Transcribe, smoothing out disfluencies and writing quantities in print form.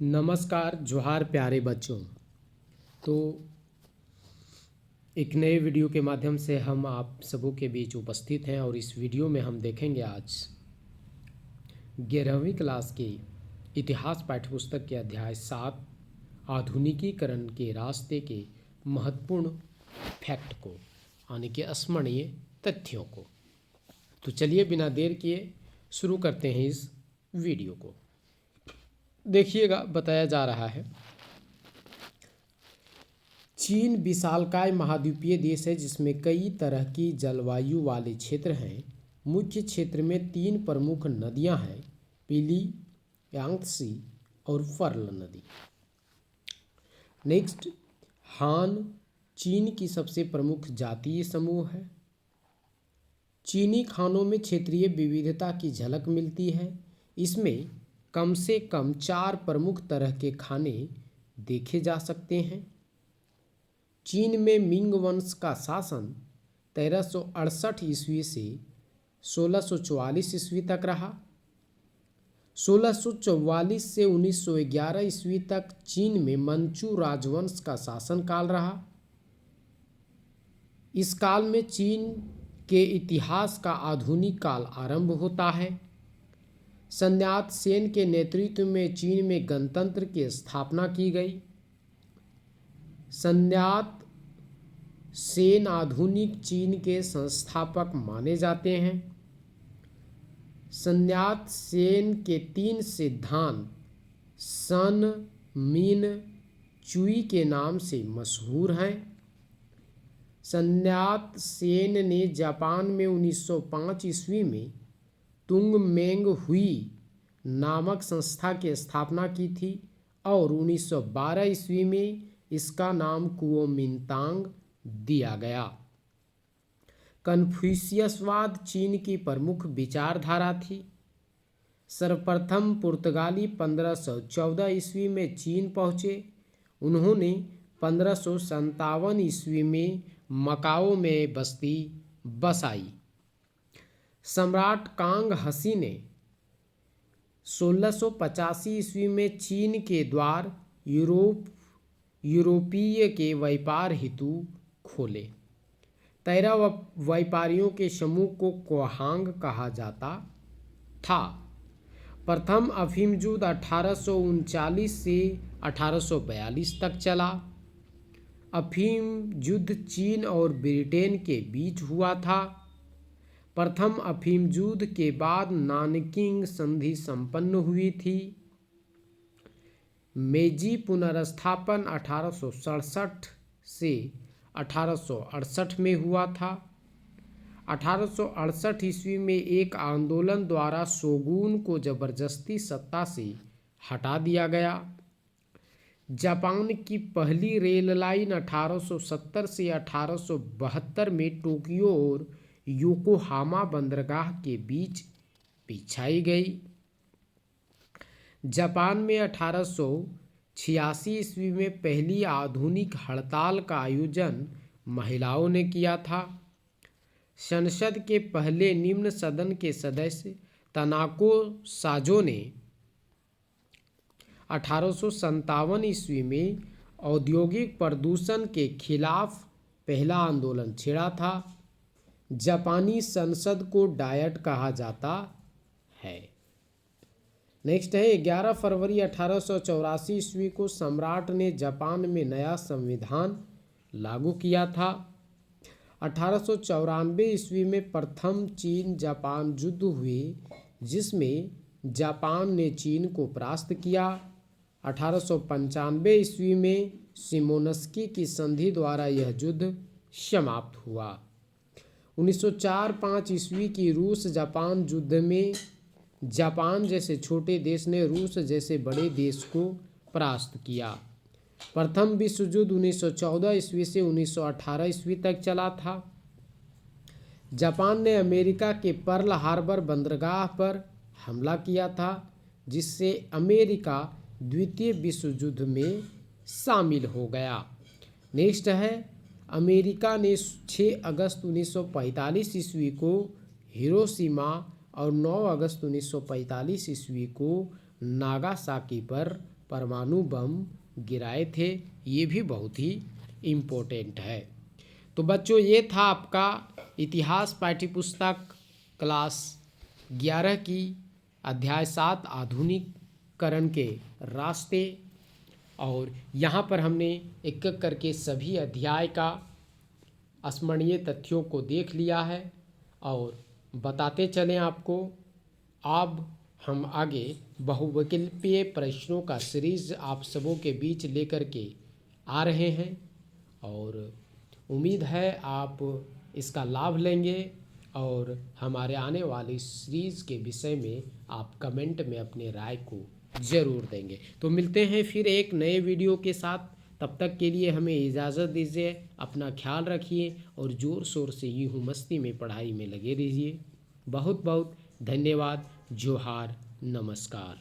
नमस्कार जोहार प्यारे बच्चों। तो एक नए वीडियो के माध्यम से हम आप सबों के बीच उपस्थित हैं और इस वीडियो में हम देखेंगे आज 11वीं क्लास के इतिहास पाठ्यपुस्तक के अध्याय 7 आधुनिकीकरण के रास्ते के महत्वपूर्ण फैक्ट को यानी कि स्मरणीय तथ्यों को। तो चलिए बिना देर किए शुरू करते हैं इस वीडियो को। देखिएगा, बताया जा रहा है चीन विशालकाय महाद्वीपीय देश है जिसमें कई तरह की जलवायु वाले क्षेत्र हैं। मुख्य क्षेत्र में 3 प्रमुख नदियां हैं, पीली, यांगत्से और पर्ल नदी। नेक्स्ट, हान चीन की सबसे प्रमुख जातीय समूह है। चीनी खानों में क्षेत्रीय विविधता की झलक मिलती है। इसमें कम से कम 4 प्रमुख तरह के खाने देखे जा सकते हैं। चीन में मिंग वंश का शासन 1368 ईस्वी से 1644 ईस्वी तक रहा। 1644 से 1911 ईस्वी तक चीन में मंचू राजवंश का शासनकाल रहा। इस काल में चीन के इतिहास का आधुनिक काल आरंभ होता है। सन्यात सेन के नेतृत्व में चीन में गणतंत्र की स्थापना की गई। सन्यात सेन आधुनिक चीन के संस्थापक माने जाते हैं। सन्यात सेन के 3 सिद्धांत सन, मिन, चुई के नाम से मशहूर हैं। सन्यात सेन ने जापान में 1905 ईस्वी में तुंग मेंग हुई नामक संस्था की स्थापना की थी और 1912 ईस्वी में इसका नाम कुओमिंतांग दिया गया। कन्फ्यूशियसवाद चीन की प्रमुख विचारधारा थी। सर्वप्रथम पुर्तगाली 1514 ईस्वी में चीन पहुँचे। उन्होंने 1557 ईस्वी में मकाओ में बस्ती बसाई। सम्राट कांग हसी ने 1685 ईस्वी में चीन के द्वार यूरोपीय के व्यापार हेतु खोले। 13 व्यापारियों के समूह को क्वाहांग कहा जाता था। प्रथम अफीम युद्ध 1839 से 1842 तक चला। अफीम युद्ध चीन और ब्रिटेन के बीच हुआ था। प्रथम अफीम युद्ध के बाद नानकिंग संधि संपन्न हुई थी। मेजी पुनर्स्थापन 1867 से 1868 में हुआ था। 1868 ईस्वी में एक आंदोलन द्वारा शोगुन को जबरदस्ती सत्ता से हटा दिया गया। जापान की पहली रेल लाइन 1870 से 1872 में टोक्यो और योकोहामा बंदरगाह के बीच बिछाई गई। जापान में 1886 ईस्वी में पहली आधुनिक हड़ताल का आयोजन महिलाओं ने किया था। संसद के पहले निम्न सदन के सदस्य तनाको साजो ने 1857 ईस्वी में औद्योगिक प्रदूषण के खिलाफ पहला आंदोलन छेड़ा था। जापानी संसद को डायट कहा जाता है। नेक्स्ट है 11 फरवरी 1884 ईस्वी को सम्राट ने जापान में नया संविधान लागू किया था। 1894 ईस्वी में प्रथम चीन जापान युद्ध हुए जिसमें जापान ने चीन को परास्त किया। 1895 ईस्वी में शिमोनस्की की संधि द्वारा यह युद्ध समाप्त हुआ। 1904-05 ईस्वी की रूस जापान युद्ध में जापान जैसे छोटे देश ने रूस जैसे बड़े देश को परास्त किया। प्रथम विश्व युद्ध 1914 ईस्वी से 1918 ईस्वी तक चला था। जापान ने अमेरिका के पर्ल हार्बर बंदरगाह पर हमला किया था जिससे अमेरिका द्वितीय विश्व युद्ध में शामिल हो गया। नेक्स्ट है अमेरिका ने 6 अगस्त 1945 ईस्वी को हिरोशिमा और 9 अगस्त 1945 ईस्वी को नागासाकी पर परमाणु बम गिराए थे, ये भी बहुत ही इम्पोर्टेंट है। तो बच्चों, ये था आपका इतिहास पाठ्यपुस्तक क्लास 11 की अध्याय 7 आधुनिकीकरण के रास्ते। और यहाँ पर हमने एक एक करके सभी अध्याय का स्मरणीय तथ्यों को देख लिया है और बताते चलें आपको। अब हम आगे बहुविकल्पीय प्रश्नों का सीरीज आप सबों के बीच लेकर के आ रहे हैं और उम्मीद है आप इसका लाभ लेंगे और हमारे आने वाली सीरीज के विषय में आप कमेंट में अपने राय को ज़रूर देंगे। तो मिलते हैं फिर एक नए वीडियो के साथ। तब तक के लिए हमें इजाज़त दीजिए। अपना ख्याल रखिए और ज़ोर शोर से यूँ मस्ती में पढ़ाई में लगे रहिए। बहुत बहुत धन्यवाद। जोहार, नमस्कार।